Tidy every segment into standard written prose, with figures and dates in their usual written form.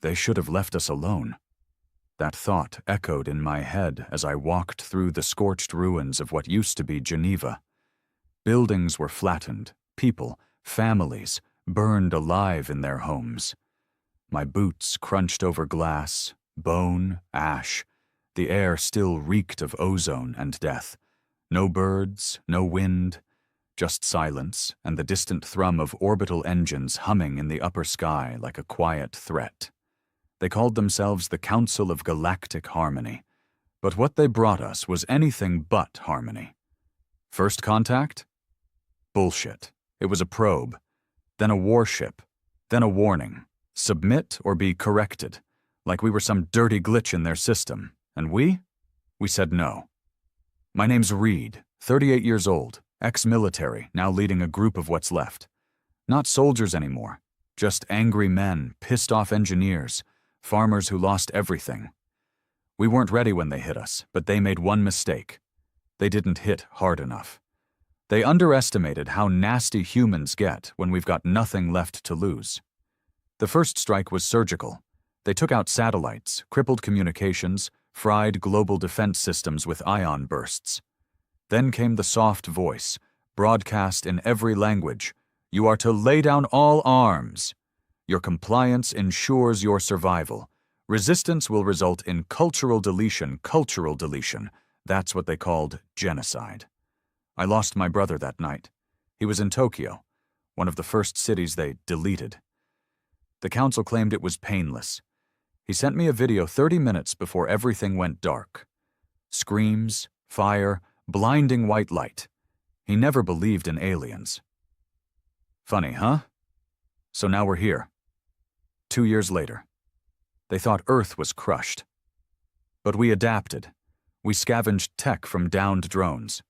They should have left us alone. That thought echoed in my head as I walked through the scorched ruins of what used to be Geneva. Buildings were flattened, people, families, burned alive in their homes. My boots crunched over glass, bone, ash. The air still reeked of ozone and death. No birds, no wind, just silence and the distant thrum of orbital engines humming in the upper sky like a quiet threat. They called themselves the Council of Galactic Harmony, but what they brought us was anything but harmony. First contact? Bullshit. It was a probe, then a warship, then a warning. Submit or be corrected, like we were some dirty glitch in their system. And we said no. My name's Reed, 38 years old, ex-military, now leading a group of what's left. Not soldiers anymore, just angry men, pissed-off engineers, farmers who lost everything. We weren't ready when they hit us, but they made one mistake. They didn't hit hard enough. They underestimated how nasty humans get when we've got nothing left to lose. The first strike was surgical. They took out satellites, crippled communications, fried global defense systems with ion bursts. Then came the soft voice, broadcast in every language. You are to lay down all arms. Your compliance ensures your survival. Resistance will result in cultural deletion. That's what they called genocide. I lost my brother that night. He was in Tokyo, one of the first cities they deleted. The council claimed it was painless. He sent me a video 30 minutes before everything went dark. Screams, fire, blinding white light. He never believed in aliens. Funny, huh? So now we're here. 2 years later. They thought Earth was crushed. But we adapted. We scavenged tech from downed drones.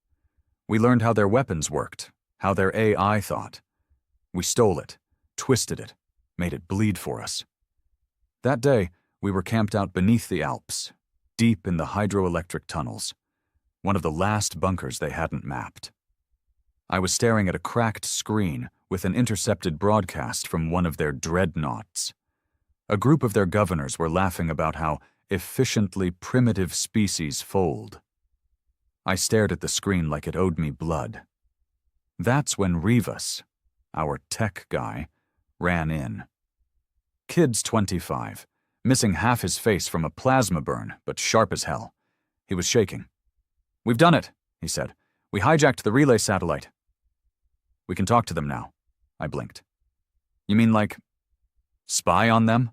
We learned how their weapons worked, how their AI thought. We stole it, twisted it, made it bleed for us. That day, we were camped out beneath the Alps, deep in the hydroelectric tunnels, one of the last bunkers they hadn't mapped. I was staring at a cracked screen with an intercepted broadcast from one of their dreadnoughts. A group of their governors were laughing about how efficiently primitive species fold. I stared at the screen like it owed me blood. That's when Rivas, our tech guy, ran in. Kid's 25, missing half his face from a plasma burn, but sharp as hell. He was shaking. "We've done it," he said. "We hijacked the relay satellite." "We can talk to them now," I blinked. "You mean like spy on them?"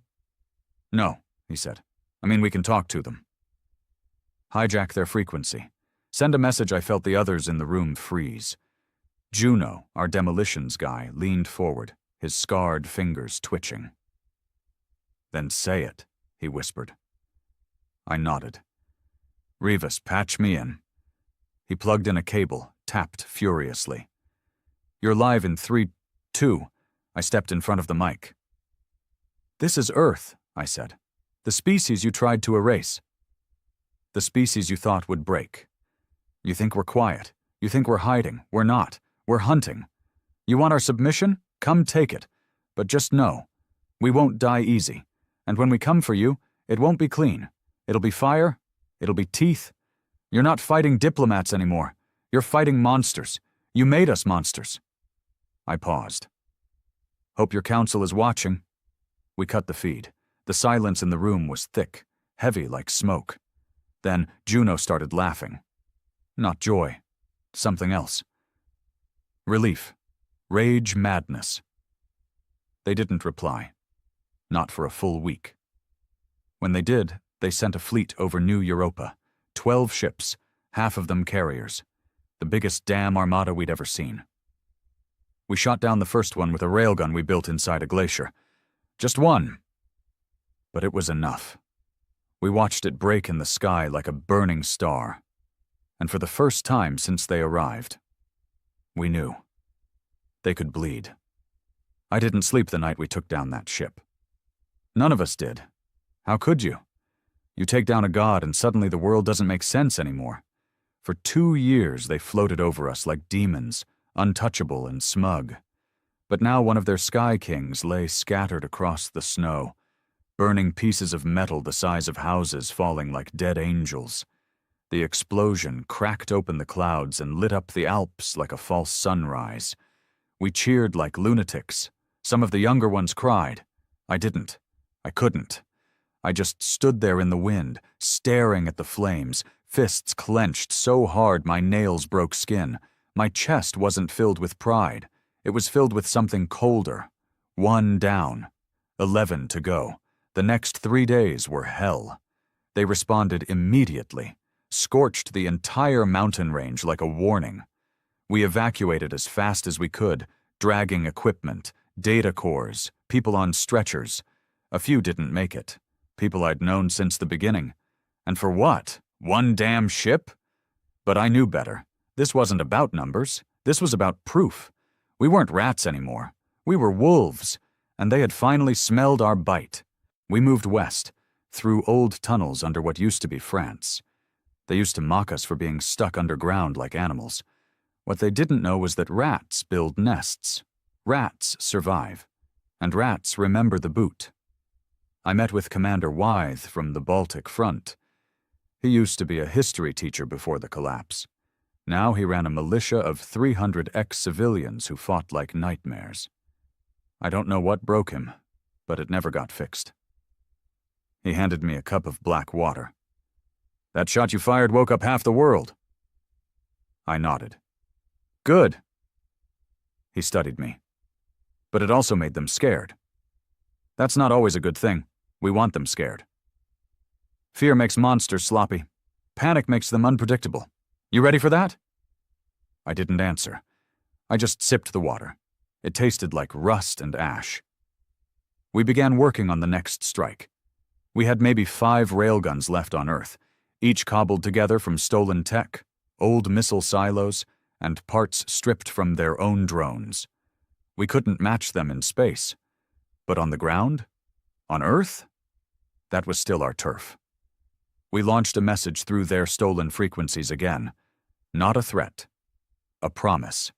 "No," he said. "I mean we can talk to them." Hijack their frequency. Send a message. I felt the others in the room freeze. Juno, our demolitions guy, leaned forward, his scarred fingers twitching. "Then say it," he whispered. I nodded. "Rivas, patch me in." He plugged in a cable, tapped furiously. "You're live in 3, 2. I stepped in front of the mic. "This is Earth," I said. "The species you tried to erase. The species you thought would break. You think we're quiet. You think we're hiding. We're not. We're hunting. You want our submission? Come take it. But just know, we won't die easy. And when we come for you, it won't be clean. It'll be fire. It'll be teeth. You're not fighting diplomats anymore. You're fighting monsters. You made us monsters." I paused. "Hope your council is watching." We cut the feed. The silence in the room was thick, heavy like smoke. Then Juno started laughing. Not joy. Something else. Relief. Rage madness. They didn't reply. Not for a full week. When they did, they sent a fleet over New Europa. 12 ships, half of them carriers. The biggest damn armada we'd ever seen. We shot down the first one with a railgun we built inside a glacier. Just one. But it was enough. We watched it break in the sky like a burning star. And for the first time since they arrived, we knew. They could bleed. I didn't sleep the night we took down that ship. None of us did. How could you? You take down a god and suddenly the world doesn't make sense anymore. For 2 years they floated over us like demons, untouchable and smug. But now one of their sky kings lay scattered across the snow, burning pieces of metal the size of houses falling like dead angels. The explosion cracked open the clouds and lit up the Alps like a false sunrise. We cheered like lunatics. Some of the younger ones cried. I didn't. I couldn't. I just stood there in the wind, staring at the flames, fists clenched so hard my nails broke skin. My chest wasn't filled with pride. It was filled with something colder. 1 down. 11 to go. The next 3 days were hell. They responded immediately, scorched the entire mountain range like a warning. We evacuated as fast as we could, dragging equipment, data cores, people on stretchers. A few didn't make it. People I'd known since the beginning. And for what? 1 damn ship? But I knew better. This wasn't about numbers. This was about proof. We weren't rats anymore. We were wolves, and they had finally smelled our bite. We moved west, through old tunnels under what used to be France. They used to mock us for being stuck underground like animals. What they didn't know was that rats build nests. Rats survive. And rats remember the boot. I met with Commander Wythe from the Baltic Front. He used to be a history teacher before the collapse. Now he ran a militia of 300 ex-civilians who fought like nightmares. I don't know what broke him, but it never got fixed. He handed me a cup of black water. That shot you fired woke up half the world. I nodded. Good. He studied me. But it also made them scared. That's not always a good thing. We want them scared. Fear makes monsters sloppy. Panic makes them unpredictable. You ready for that? I didn't answer. I just sipped the water. It tasted like rust and ash. We began working on the next strike. We had maybe 5 railguns left on Earth, each cobbled together from stolen tech, old missile silos, and parts stripped from their own drones. We couldn't match them in space. But on the ground? On Earth? That was still our turf. We launched a message through their stolen frequencies again. Not a threat. A promise.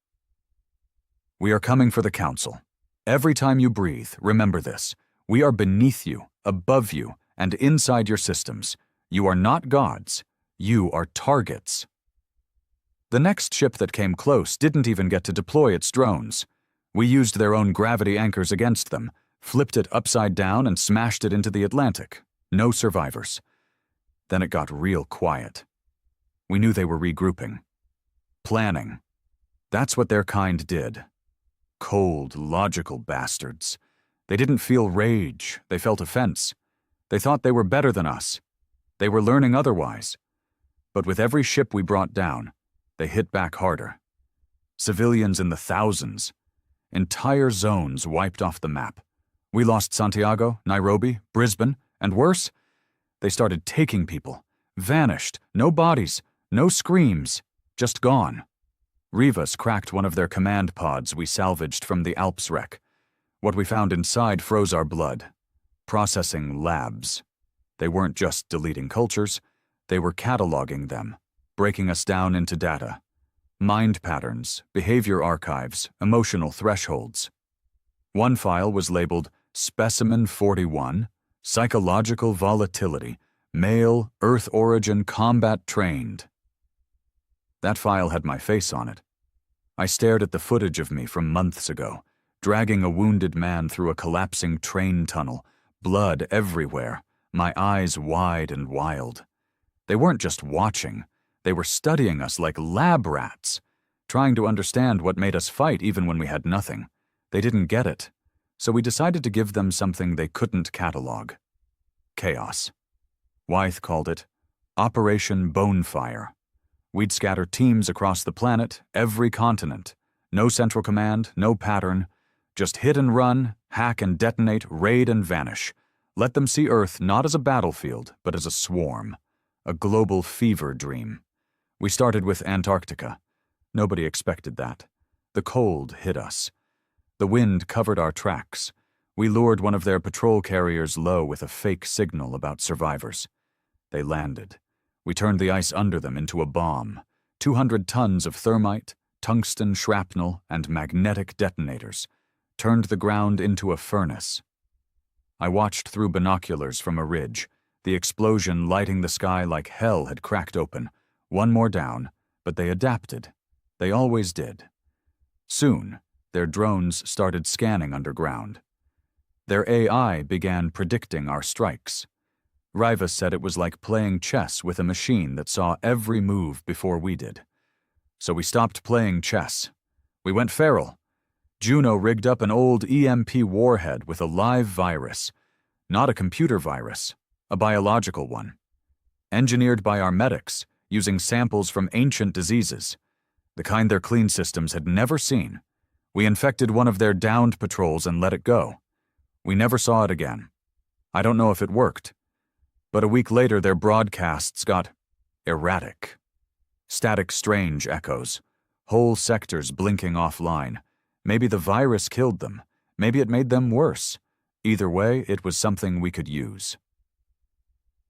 We are coming for the Council. Every time you breathe, remember this. We are beneath you, above you, and inside your systems. You are not gods. You are targets. The next ship that came close didn't even get to deploy its drones. We used their own gravity anchors against them, flipped it upside down and smashed it into the Atlantic. No survivors. Then it got real quiet. We knew they were regrouping. Planning. That's what their kind did. Cold, logical bastards. They didn't feel rage. They felt offense. They thought they were better than us. They were learning otherwise. But with every ship we brought down, they hit back harder. Civilians in the thousands. Entire zones wiped off the map. We lost Santiago, Nairobi, Brisbane, and worse, they started taking people. Vanished. No bodies. No screams. Just gone. Rivas cracked one of their command pods we salvaged from the Alps wreck. What we found inside froze our blood. Processing labs. They weren't just deleting cultures. They were cataloging them, breaking us down into data. Mind patterns, behavior archives, emotional thresholds. One file was labeled Specimen 41, Psychological Volatility, Male, Earth Origin Combat Trained. That file had my face on it. I stared at the footage of me from months ago, dragging a wounded man through a collapsing train tunnel, blood everywhere, my eyes wide and wild. They weren't just watching, they were studying us like lab rats, trying to understand what made us fight even when we had nothing. They didn't get it. So we decided to give them something they couldn't catalog. Chaos. Wythe called it Operation Bonefire. We'd scatter teams across the planet, every continent. No central command, no pattern. Just hit and run, hack and detonate, raid and vanish. Let them see Earth not as a battlefield, but as a swarm. A global fever dream. We started with Antarctica. Nobody expected that. The cold hit us. The wind covered our tracks. We lured one of their patrol carriers low with a fake signal about survivors. They landed. We turned the ice under them into a bomb. 200 tons of thermite, tungsten shrapnel, and magnetic detonators. Turned the ground into a furnace. I watched through binoculars from a ridge, the explosion lighting the sky like hell had cracked open. One more down, but they adapted. They always did. Soon, their drones started scanning underground. Their AI began predicting our strikes. Riva said it was like playing chess with a machine that saw every move before we did. So we stopped playing chess. We went feral. Juno rigged up an old EMP warhead with a live virus. Not a computer virus, a biological one. Engineered by our medics, using samples from ancient diseases, the kind their clean systems had never seen. We infected one of their downed patrols and let it go. We never saw it again. I don't know if it worked. But a week later, their broadcasts got erratic. Static strange echoes. Whole sectors blinking offline. Maybe the virus killed them. Maybe it made them worse. Either way, it was something we could use.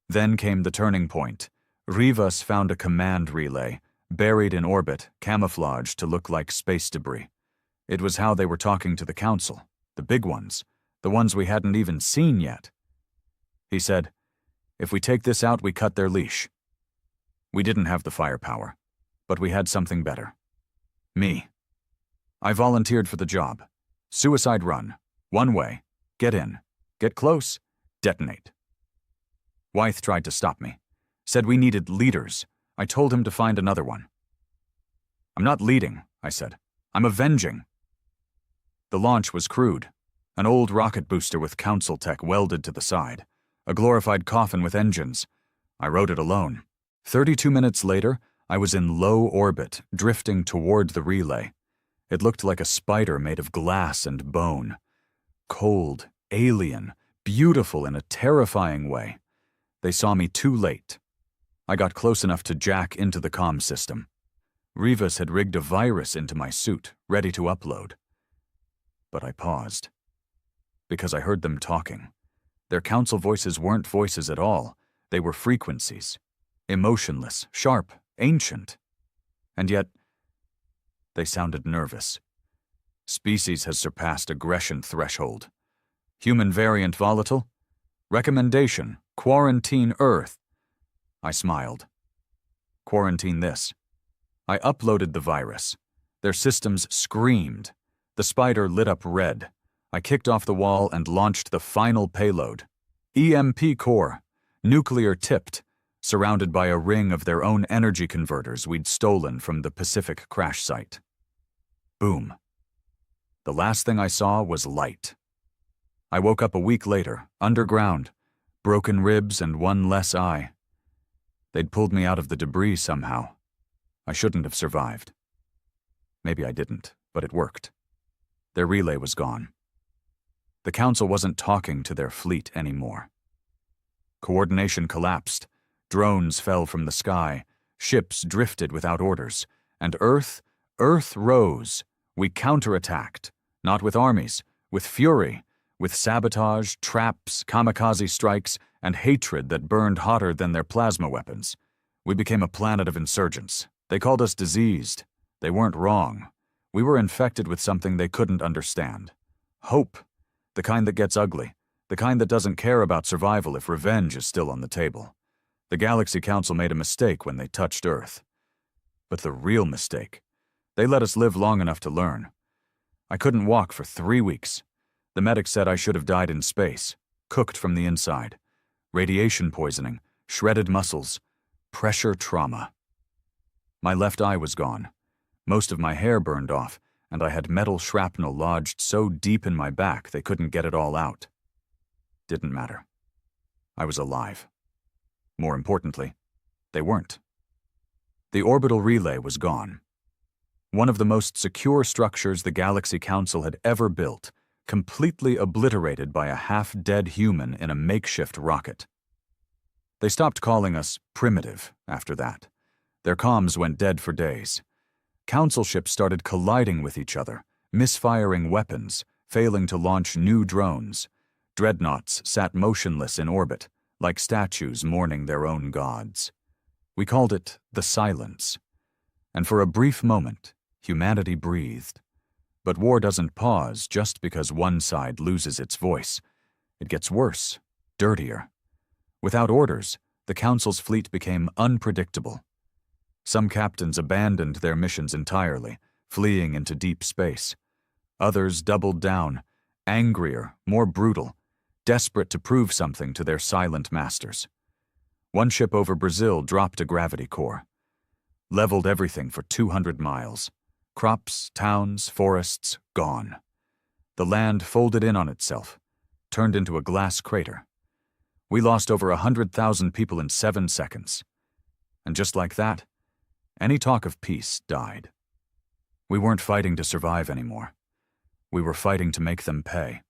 Then came the turning point. Rivas found a command relay, buried in orbit, camouflaged to look like space debris. It was how they were talking to the council, the big ones, the ones we hadn't even seen yet. He said, "If we take this out, we cut their leash." We didn't have the firepower, but we had something better. Me. I volunteered for the job. Suicide run. One way. Get in. Get close. Detonate. Wythe tried to stop me. Said we needed leaders. I told him to find another one. "I'm not leading," I said. "I'm avenging." The launch was crude. An old rocket booster with council tech welded to the side. A glorified coffin with engines. I rode it alone. 32 minutes later, I was in low orbit, drifting toward the relay. It looked like a spider made of glass and bone. Cold, alien, beautiful in a terrifying way. They saw me too late. I got close enough to jack into the comm system. Rivas had rigged a virus into my suit, ready to upload. But I paused. Because I heard them talking. Their council voices weren't voices at all. They were frequencies. Emotionless, sharp, ancient. And yet, they sounded nervous. Species has surpassed aggression threshold. Human variant volatile? Recommendation, quarantine Earth. I smiled. Quarantine this. I uploaded the virus. Their systems screamed. The spider lit up red. I kicked off the wall and launched the final payload. EMP core, nuclear tipped, surrounded by a ring of their own energy converters we'd stolen from the Pacific crash site. Boom. The last thing I saw was light. I woke up a week later, underground, broken ribs and one less eye. They'd pulled me out of the debris somehow. I shouldn't have survived. Maybe I didn't, but it worked. Their relay was gone. The council wasn't talking to their fleet anymore. Coordination collapsed. Drones fell from the sky. Ships drifted without orders. And Earth rose. We counterattacked. Not with armies, with fury, with sabotage, traps, kamikaze strikes, and hatred that burned hotter than their plasma weapons. We became a planet of insurgents. They called us diseased. They weren't wrong. We were infected with something they couldn't understand. Hope. The kind that gets ugly. The kind that doesn't care about survival if revenge is still on the table. The Galaxy Council made a mistake when they touched Earth. But the real mistake. They let us live long enough to learn. I couldn't walk for 3 weeks. The medic said I should have died in space, cooked from the inside. Radiation poisoning, shredded muscles, pressure trauma. My left eye was gone. Most of my hair burned off, and I had metal shrapnel lodged so deep in my back they couldn't get it all out. Didn't matter. I was alive. More importantly, they weren't. The orbital relay was gone. One of the most secure structures the Galaxy Council had ever built, completely obliterated by a half-dead human in a makeshift rocket. They stopped calling us primitive after that. Their comms went dead for days. Council ships started colliding with each other, misfiring weapons, failing to launch new drones. Dreadnoughts sat motionless in orbit, like statues mourning their own gods. We called it the silence. And for a brief moment, humanity breathed. But war doesn't pause just because one side loses its voice. It gets worse, dirtier. Without orders, the Council's fleet became unpredictable. Some captains abandoned their missions entirely, fleeing into deep space. Others doubled down, angrier, more brutal, desperate to prove something to their silent masters. One ship over Brazil dropped a gravity core, leveled everything for 200 miles. Crops, towns, forests, gone. The land folded in on itself, turned into a glass crater. We lost over 100,000 people in 7 seconds. And just like that, any talk of peace died. We weren't fighting to survive anymore. We were fighting to make them pay.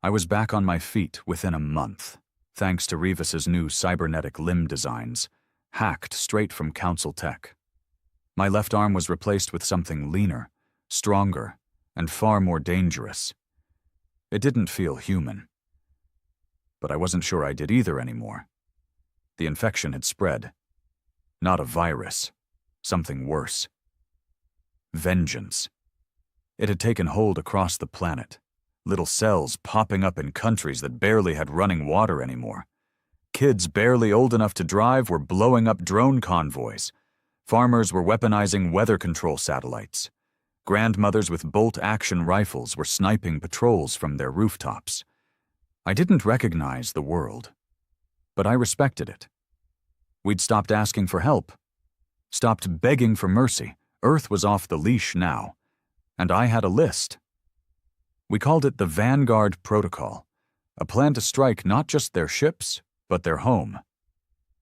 I was back on my feet within a month, thanks to Revis's new cybernetic limb designs, hacked straight from Council tech. My left arm was replaced with something leaner, stronger, and far more dangerous. It didn't feel human. But I wasn't sure I did either anymore. The infection had spread. Not a virus. Something worse. Vengeance. It had taken hold across the planet. Little cells popping up in countries that barely had running water anymore. Kids barely old enough to drive were blowing up drone convoys. Farmers were weaponizing weather control satellites. Grandmothers with bolt-action rifles were sniping patrols from their rooftops. I didn't recognize the world, but I respected it. We'd stopped asking for help, stopped begging for mercy. Earth was off the leash now, and I had a list. We called it the Vanguard Protocol, a plan to strike not just their ships, but their home.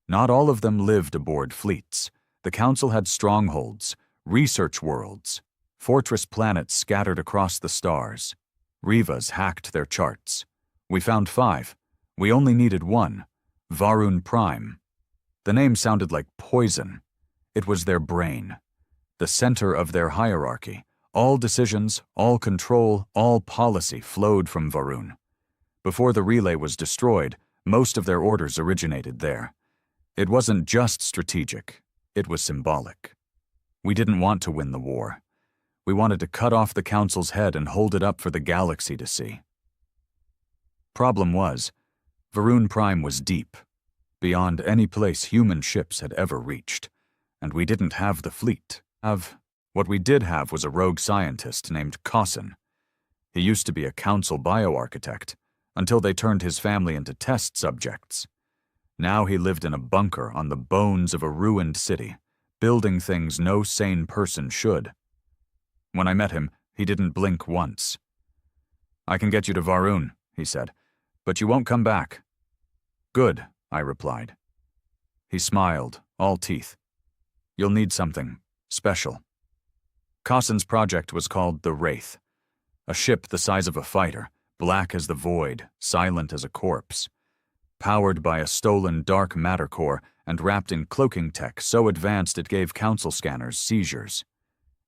Not all of them lived aboard fleets. The Council had strongholds, research worlds, fortress planets scattered across the stars. Rivas hacked their charts. We found 5. We only needed 1, Varun Prime. The name sounded like poison. It was their brain, the center of their hierarchy. All decisions, all control, all policy flowed from Varun. Before the relay was destroyed, most of their orders originated there. It wasn't just strategic, it was symbolic. We didn't want to win the war. We wanted to cut off the Council's head and hold it up for the galaxy to see. Problem was, Varun Prime was deep, beyond any place human ships had ever reached, and we didn't have the fleet. What we did have was a rogue scientist named Cossin. He used to be a Council bioarchitect, until they turned his family into test subjects. Now he lived in a bunker on the bones of a ruined city, building things no sane person should. When I met him, he didn't blink once. "I can get you to Varun," he said, "but you won't come back." "Good," I replied. He smiled, all teeth. "You'll need something special." Cossin's project was called the Wraith, a ship the size of a fighter, black as the void, silent as a corpse. Powered by a stolen dark matter core and wrapped in cloaking tech so advanced it gave Council scanners seizures.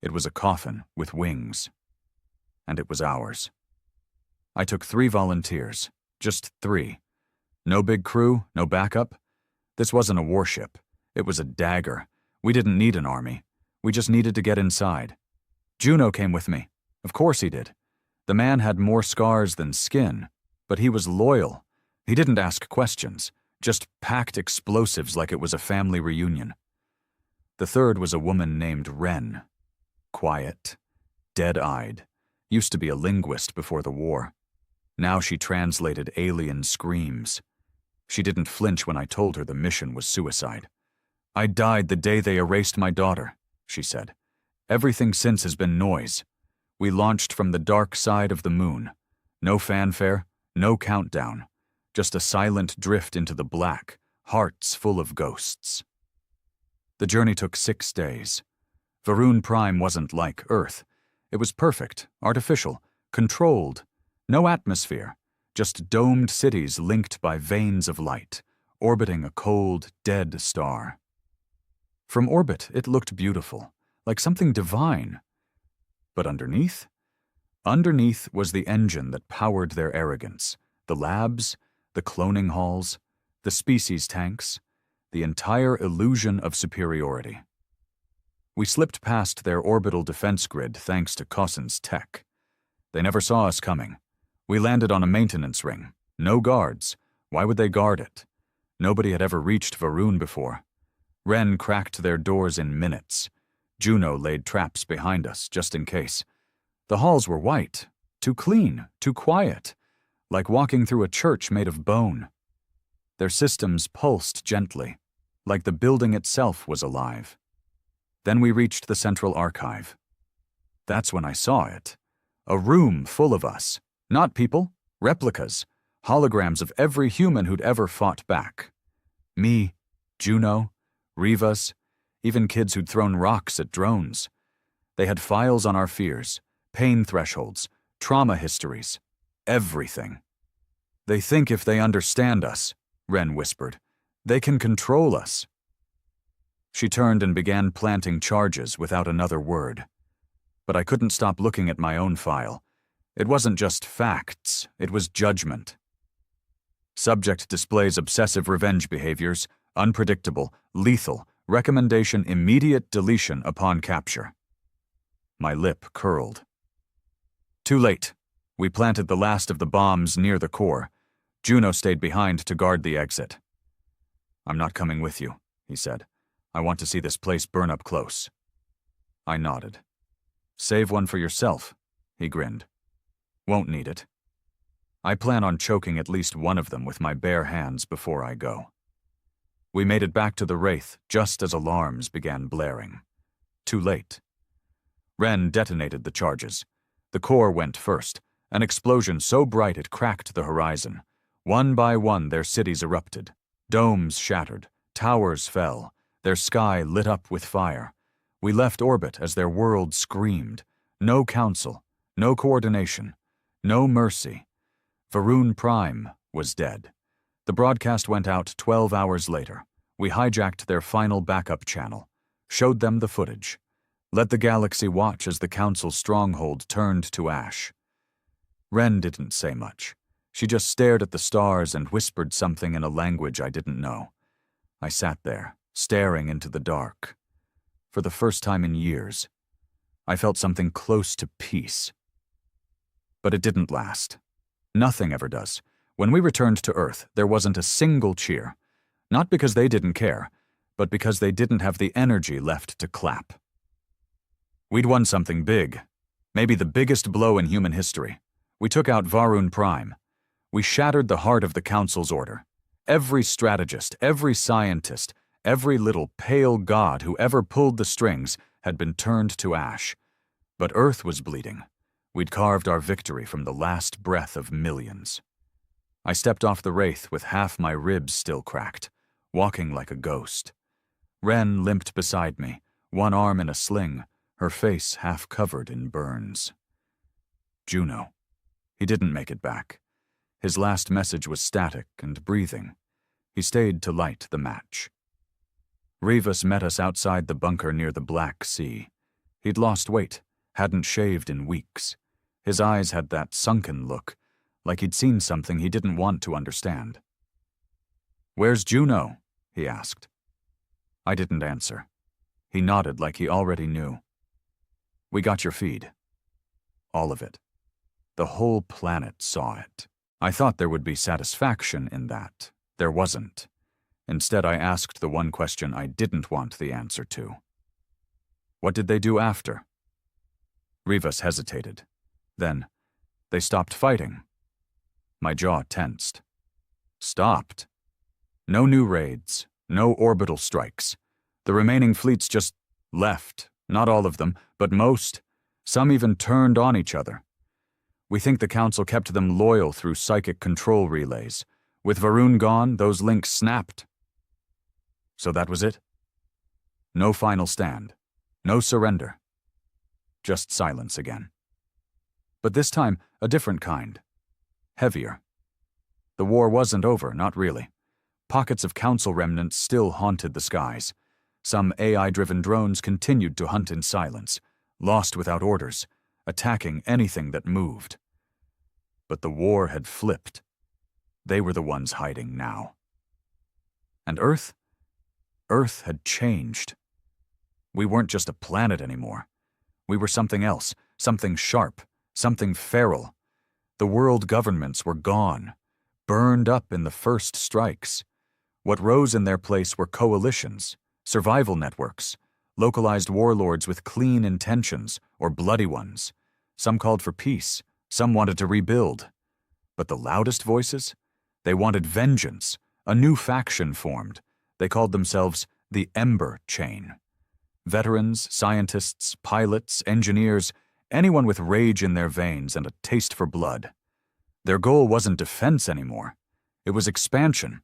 It was a coffin with wings. And it was ours. I took 3 volunteers, just 3. No big crew, no backup. This wasn't a warship. It was a dagger. We didn't need an army. We just needed to get inside. Juno came with me. Of course he did. The man had more scars than skin, but he was loyal. He didn't ask questions, just packed explosives like it was a family reunion. The third was a woman named Wren. Quiet, dead-eyed, used to be a linguist before the war. Now she translated alien screams. She didn't flinch when I told her the mission was suicide. "I died the day they erased my daughter," she said. "Everything since has been noise. We launched from the dark side of the moon. No fanfare, no countdown. Just a silent drift into the black, hearts full of ghosts." The journey took 6 days. Varun Prime wasn't like Earth. It was perfect, artificial, controlled. No atmosphere, just domed cities linked by veins of light, orbiting a cold, dead star. From orbit, it looked beautiful, like something divine. But underneath? Underneath was the engine that powered their arrogance, the labs, the cloning halls, the species tanks, the entire illusion of superiority. We slipped past their orbital defense grid thanks to Cossin's tech. They never saw us coming. We landed on a maintenance ring, No guards. Why would they guard it? Nobody had ever reached Varun before. Ren cracked their doors in minutes. Juno laid traps behind us, just in case. The halls were white, too clean, too quiet, like walking through a church made of bone. Their systems pulsed gently, like the building itself was alive. Then we reached the central archive. That's when I saw it. A room full of us. Not people, replicas, holograms of every human who'd ever fought back. Me, Juno, Rivas, even kids who'd thrown rocks at drones. They had files on our fears, pain thresholds, trauma histories, everything. They think if they understand us, Ren whispered, they can control us. She turned and began planting charges without another word. But I couldn't stop looking at my own file. It wasn't just facts, it was judgment. Subject displays obsessive revenge behaviors, unpredictable, lethal, recommendation immediate deletion upon capture. My lip curled. Too late. We planted the last of the bombs near the core. Juno stayed behind to guard the exit. I'm not coming with you, he said. I want to see this place burn up close. I nodded. Save one for yourself, he grinned. Won't need it. I plan on choking at least one of them with my bare hands before I go. We made it back to the Wraith just as alarms began blaring. Too late. Ren detonated the charges. The core went first, an explosion so bright it cracked the horizon. One by one their cities erupted. Domes shattered, towers fell, their sky lit up with fire. We left orbit as their world screamed. No council, no coordination, no mercy. Varun Prime was dead. The broadcast went out 12 hours later. We hijacked their final backup channel, showed them the footage, let the galaxy watch as the council's stronghold turned to ash. Ren didn't say much. She just stared at the stars and whispered something in a language I didn't know. I sat there, staring into the dark. For the first time in years, I felt something close to peace. But it didn't last. Nothing ever does. When we returned to Earth, there wasn't a single cheer. Not because they didn't care, but because they didn't have the energy left to clap. We'd won something big. Maybe the biggest blow in human history. We took out Varun Prime. We shattered the heart of the Council's order. Every strategist, every scientist, every little pale god who ever pulled the strings had been turned to ash. But Earth was bleeding. We'd carved our victory from the last breath of millions. I stepped off the Wraith with half my ribs still cracked, walking like a ghost. Ren limped beside me, one arm in a sling, her face half covered in burns. Juno. He didn't make it back. His last message was static and breathing. He stayed to light the match. Rivas met us outside the bunker near the Black Sea. He'd lost weight, hadn't shaved in weeks. His eyes had that sunken look, like he'd seen something he didn't want to understand. "Where's Juno?" he asked. I didn't answer. He nodded like he already knew. "We got your feed." All of it. The whole planet saw it. I thought there would be satisfaction in that. There wasn't. Instead, I asked the one question I didn't want the answer to. What did they do after? Rivas hesitated. Then, they stopped fighting. My jaw tensed. Stopped. No new raids, no orbital strikes. The remaining fleets just left. Not all of them, but most. Some even turned on each other. We think the Council kept them loyal through psychic control relays. With Varun gone, those links snapped. So that was it? No final stand. No surrender. Just silence again. But this time, a different kind. Heavier. The war wasn't over, not really. Pockets of Council remnants still haunted the skies. Some AI-driven drones continued to hunt in silence, lost without orders, attacking anything that moved. But the war had flipped. They were the ones hiding now. And Earth? Earth had changed. We weren't just a planet anymore. We were something else, something sharp, something feral. The world governments were gone. burned up in the first strikes. What rose in their place were coalitions, survival networks, localized warlords with clean intentions or bloody ones. Some called for peace, some wanted to rebuild. But the loudest voices? They wanted vengeance. A new faction formed. They called themselves the Ember Chain. Veterans, scientists, pilots, engineers, anyone with rage in their veins and a taste for blood. Their goal wasn't defense anymore. It was expansion.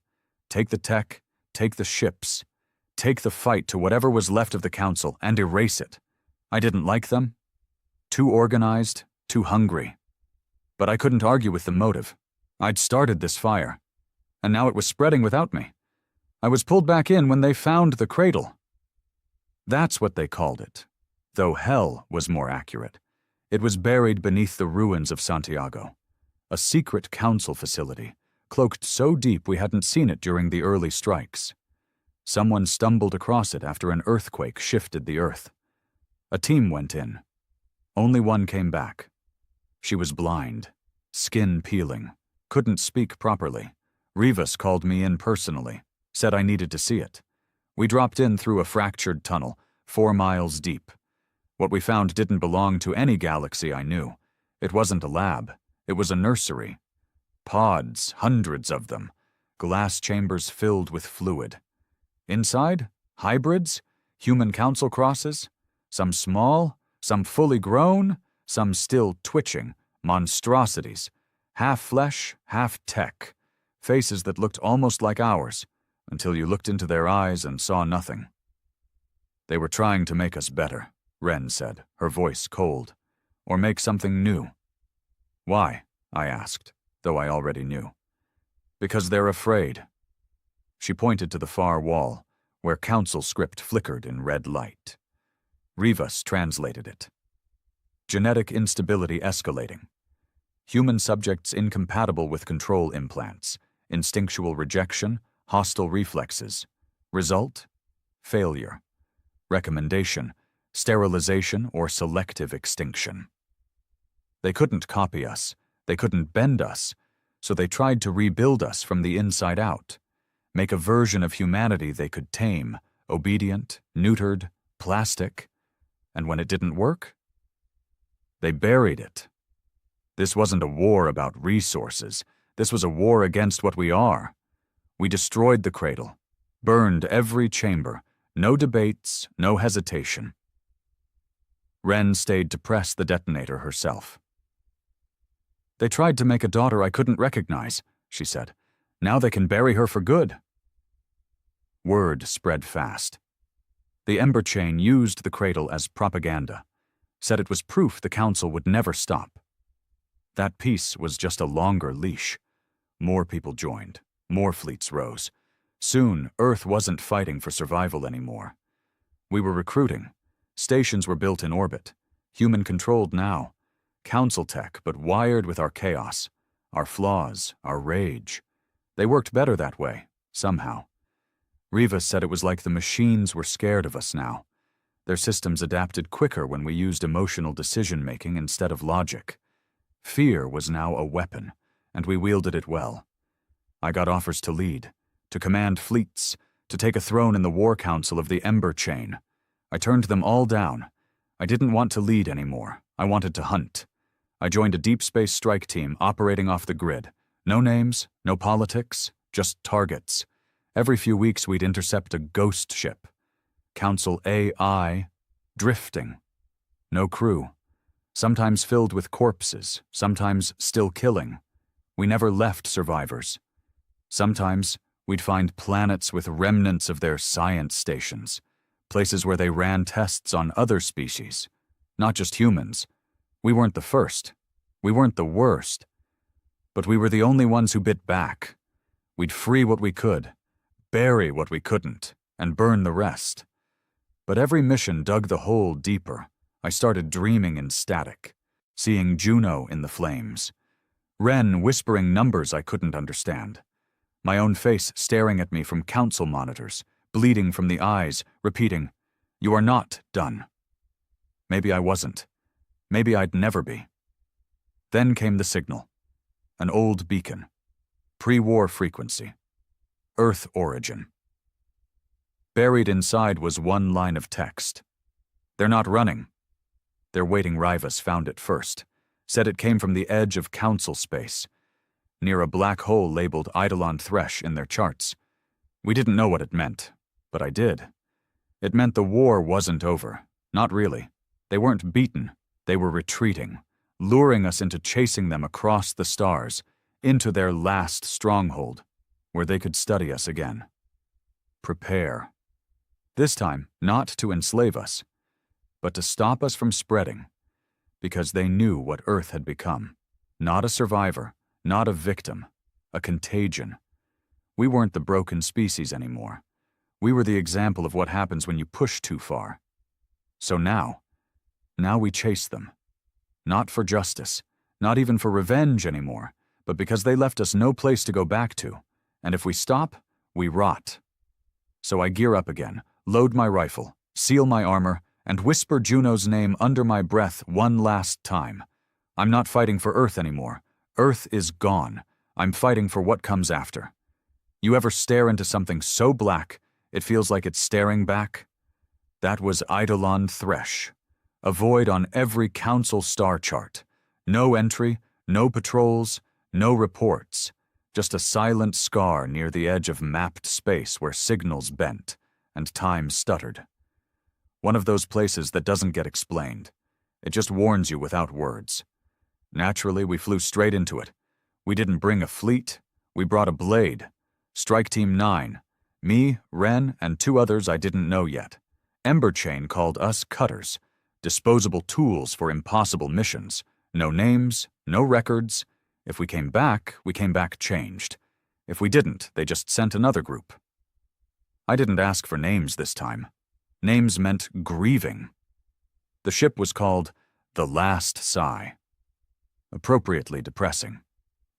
Take the tech, take the ships, take the fight to whatever was left of the Council and erase it. I didn't like them. Too organized, too hungry. But I couldn't argue with the motive. I'd started this fire, and now it was spreading without me. I was pulled back in when they found the cradle. That's what they called it, though hell was more accurate. It was buried beneath the ruins of Santiago, a secret council facility, cloaked so deep we hadn't seen it during the early strikes. Someone stumbled across it after an earthquake shifted the earth. A team went in. Only one came back. She was blind, skin peeling, couldn't speak properly. Rivas called me in personally, said I needed to see it. We dropped in through a fractured tunnel, 4 miles deep. What we found didn't belong to any galaxy I knew. It wasn't a lab. It was a nursery. Pods, hundreds of them. Glass chambers filled with fluid. Inside, hybrids, human council crosses. Some small, some fully grown, some still twitching. Monstrosities. Half flesh, half tech. Faces that looked almost like ours, until you looked into their eyes and saw nothing. They were trying to make us better, Ren said, her voice cold. Or make something new. Why? I asked, though I already knew. Because they're afraid. She pointed to the far wall, where council script flickered in red light. Rivas translated it. Genetic instability escalating. Human subjects incompatible with control implants. Instinctual rejection, hostile reflexes. Result? Failure. Recommendation: sterilization or selective extinction. They couldn't copy us. They couldn't bend us, so they tried to rebuild us from the inside out. Make a version of humanity they could tame, obedient, neutered, plastic. And when it didn't work, they buried it. This wasn't a war about resources. This was a war against what we are. We destroyed the cradle, burned every chamber, no debates, no hesitation. Ren stayed to press the detonator herself. They tried to make a daughter I couldn't recognize, she said. Now they can bury her for good. Word spread fast. The Ember Chain used the cradle as propaganda, said it was proof the Council would never stop. That piece was just a longer leash. More people joined. More fleets rose. Soon, Earth wasn't fighting for survival anymore. We were recruiting. Stations were built in orbit. Human-controlled now. Council tech, but wired with our chaos. Our flaws, our rage. They worked better that way, somehow. Rivas said it was like the machines were scared of us now. Their systems adapted quicker when we used emotional decision-making instead of logic. Fear was now a weapon, and we wielded it well. I got offers to lead, to command fleets, to take a throne in the War Council of the Ember Chain. I turned them all down. I didn't want to lead anymore. I wanted to hunt. I joined a deep space strike team operating off the grid. No names, no politics, just targets. Every few weeks we'd intercept a ghost ship. Council AI, drifting. No crew. Sometimes filled with corpses, sometimes still killing. We never left survivors. Sometimes we'd find planets with remnants of their science stations, places where they ran tests on other species, not just humans. We weren't the first. We weren't the worst. But we were the only ones who bit back. We'd free what we could, bury what we couldn't, and burn the rest. But every mission dug the hole deeper. I started dreaming in static, seeing Juno in the flames. Ren whispering numbers I couldn't understand. My own face staring at me from council monitors, bleeding from the eyes, repeating, "You are not done." Maybe I wasn't. Maybe I'd never be. Then came the signal. An old beacon. Pre-war frequency. Earth origin. Buried inside was one line of text. They're not running. Their waiting Rivas found it first, said it came from the edge of council space, near a black hole labeled Eidolon Thresh in their charts. We didn't know what it meant, but I did. It meant the war wasn't over. Not really. They weren't beaten. They were retreating, luring us into chasing them across the stars, into their last stronghold, where they could study us again. Prepare. This time, not to enslave us, but to stop us from spreading, because they knew what Earth had become. Not a survivor, not a victim, a contagion. We weren't the broken species anymore. We were the example of what happens when you push too far. So now we chase them. Not for justice, not even for revenge anymore, but because they left us no place to go back to, and if we stop, we rot. So I gear up again, load my rifle, seal my armor, and whisper Juno's name under my breath one last time. I'm not fighting for Earth anymore. Earth is gone. I'm fighting for what comes after. You ever stare into something so black, it feels like it's staring back? That was Eidolon Thresh, a void on every council star chart. No entry, no patrols, no reports, just a silent scar near the edge of mapped space where signals bent and time stuttered. One of those places that doesn't get explained. It just warns you without words. Naturally, we flew straight into it. We didn't bring a fleet, we brought a blade. Strike Team 9, me, Ren, and 2 others I didn't know yet. Emberchain called us cutters, disposable tools for impossible missions. No names, no records. If we came back changed. If we didn't, they just sent another group. I didn't ask for names this time. Names meant grieving. The ship was called The Last Sigh. Appropriately depressing.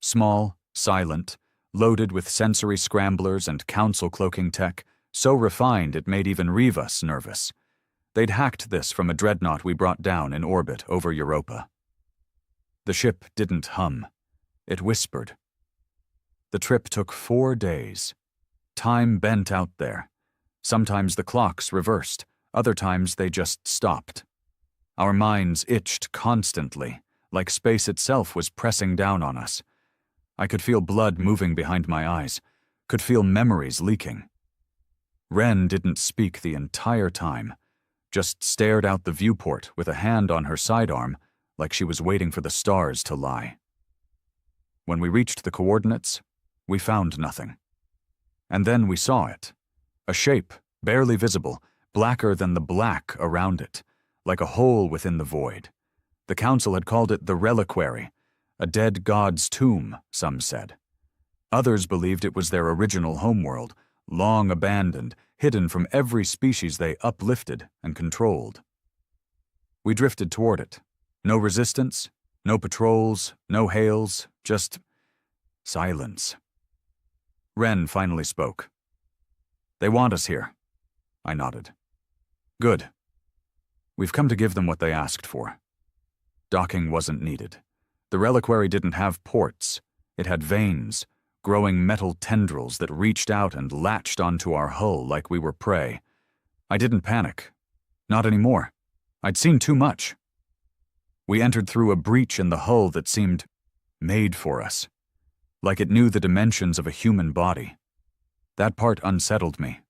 Small, silent, loaded with sensory scramblers and council cloaking tech, so refined it made even Rivas nervous. They'd hacked this from a dreadnought we brought down in orbit over Europa. The ship didn't hum. It whispered. The trip took 4 days. Time bent out there. Sometimes the clocks reversed, other times they just stopped. Our minds itched constantly, like space itself was pressing down on us. I could feel blood moving behind my eyes, could feel memories leaking. Ren didn't speak the entire time, just stared out the viewport with a hand on her sidearm like she was waiting for the stars to lie. When we reached the coordinates, we found nothing. And then we saw it. A shape, barely visible, blacker than the black around it, like a hole within the void. The council had called it the Reliquary, a dead god's tomb, some said. Others believed it was their original homeworld, long abandoned, hidden from every species they uplifted and controlled. We drifted toward it. No resistance, no patrols, no hails, just silence. Ren finally spoke. "They want us here." I nodded. "Good. We've come to give them what they asked for." Docking wasn't needed. The reliquary didn't have ports. It had veins, growing metal tendrils that reached out and latched onto our hull like we were prey. I didn't panic. Not anymore. I'd seen too much. We entered through a breach in the hull that seemed made for us, like it knew the dimensions of a human body. That part unsettled me.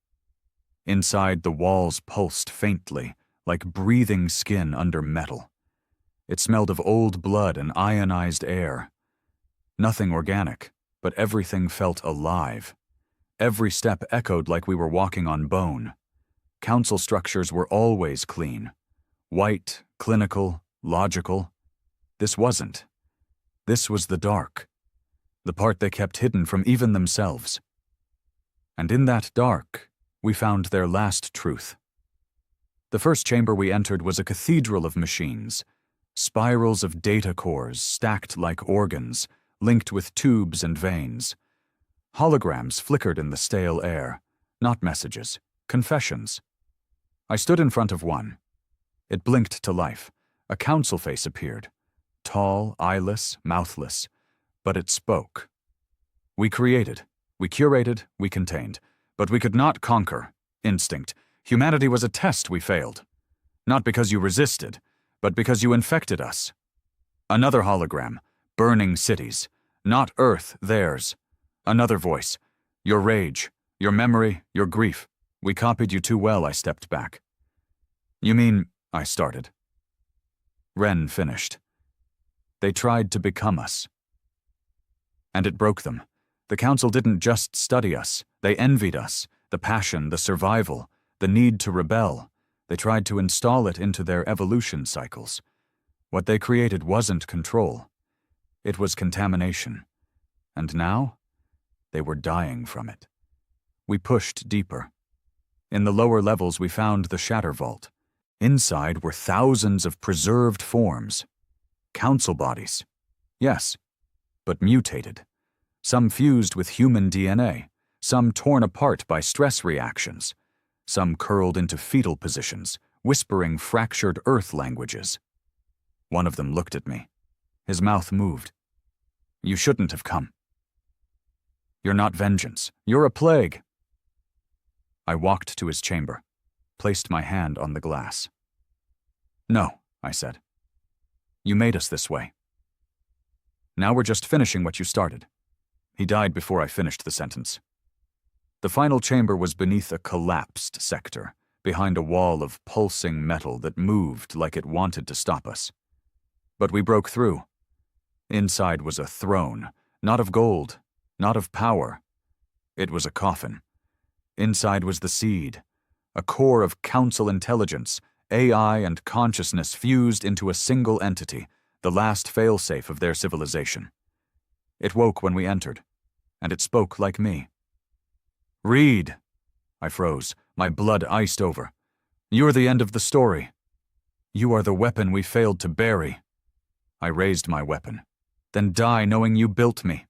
Inside, the walls pulsed faintly, like breathing skin under metal. It smelled of old blood and ionized air. Nothing organic, but everything felt alive. Every step echoed like we were walking on bone. Council structures were always clean. White, clinical, logical. This wasn't. This was the dark. The part they kept hidden from even themselves. And in that dark, we found their last truth. The first chamber we entered was a cathedral of machines. Spirals of data cores stacked like organs, linked with tubes and veins. Holograms flickered in the stale air, not messages, confessions. I stood in front of one. It blinked to life. A council face appeared. Tall, eyeless, mouthless. But it spoke. We created, we curated, we contained, but we could not conquer. Instinct. Humanity was a test we failed. Not because you resisted, but because you infected us. Another hologram. Burning cities. Not Earth, theirs. Another voice. Your rage, your memory, your grief. We copied you too well, I stepped back. You mean, I started. Ren finished. They tried to become us. And it broke them. The Council didn't just study us. They envied us. The passion, the survival, the need to rebel. They tried to install it into their evolution cycles. What they created wasn't control. It was contamination. And now, they were dying from it. We pushed deeper. In the lower levels we found the Shatter Vault. Inside were thousands of preserved forms. Council bodies. Yes, but mutated. Some fused with human DNA. Some torn apart by stress reactions. Some curled into fetal positions, whispering fractured Earth languages. One of them looked at me. His mouth moved. You shouldn't have come. You're not vengeance. You're a plague. I walked to his chamber, placed my hand on the glass. No, I said. You made us this way. Now we're just finishing what you started. He died before I finished the sentence. The final chamber was beneath a collapsed sector, behind a wall of pulsing metal that moved like it wanted to stop us. But we broke through. Inside was a throne, not of gold, not of power. It was a coffin. Inside was the seed, a core of council intelligence, AI and consciousness fused into a single entity, the last failsafe of their civilization. It woke when we entered, and it spoke like me. Read! I froze, my blood iced over. You're the end of the story. You are the weapon we failed to bury. I raised my weapon. Then die knowing you built me.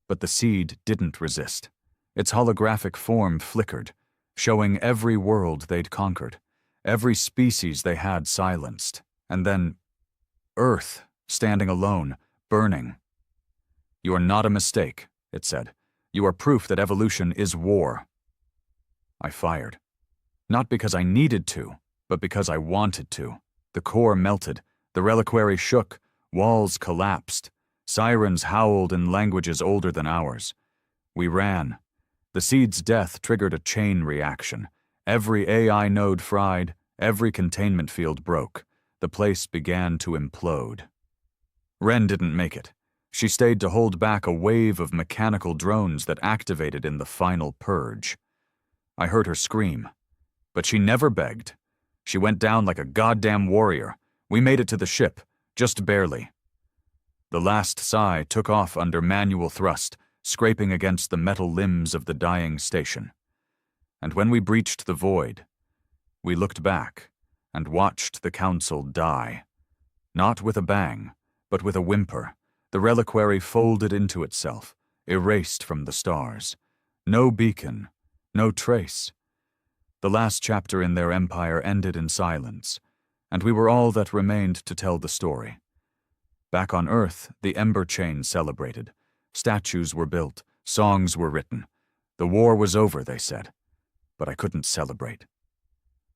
But the seed didn't resist. Its holographic form flickered, showing every world they'd conquered, every species they had silenced, and then Earth, standing alone, burning. You are not a mistake, it said. You are proof that evolution is war. I fired. Not because I needed to, but because I wanted to. The core melted, the reliquary shook, walls collapsed, sirens howled in languages older than ours. We ran. The seed's death triggered a chain reaction. Every AI node fried, every containment field broke. The place began to implode. Ren didn't make it. She stayed to hold back a wave of mechanical drones that activated in the final purge. I heard her scream. But she never begged. She went down like a goddamn warrior. We made it to the ship, just barely. The last Psi took off under manual thrust, scraping against the metal limbs of the dying station. And when we breached the void, we looked back and watched the Council die. Not with a bang, but with a whimper. The reliquary folded into itself, erased from the stars. No beacon, no trace. The last chapter in their empire ended in silence, and we were all that remained to tell the story. Back on Earth, the Ember Chain celebrated. Statues were built, songs were written. The war was over, they said, but I couldn't celebrate.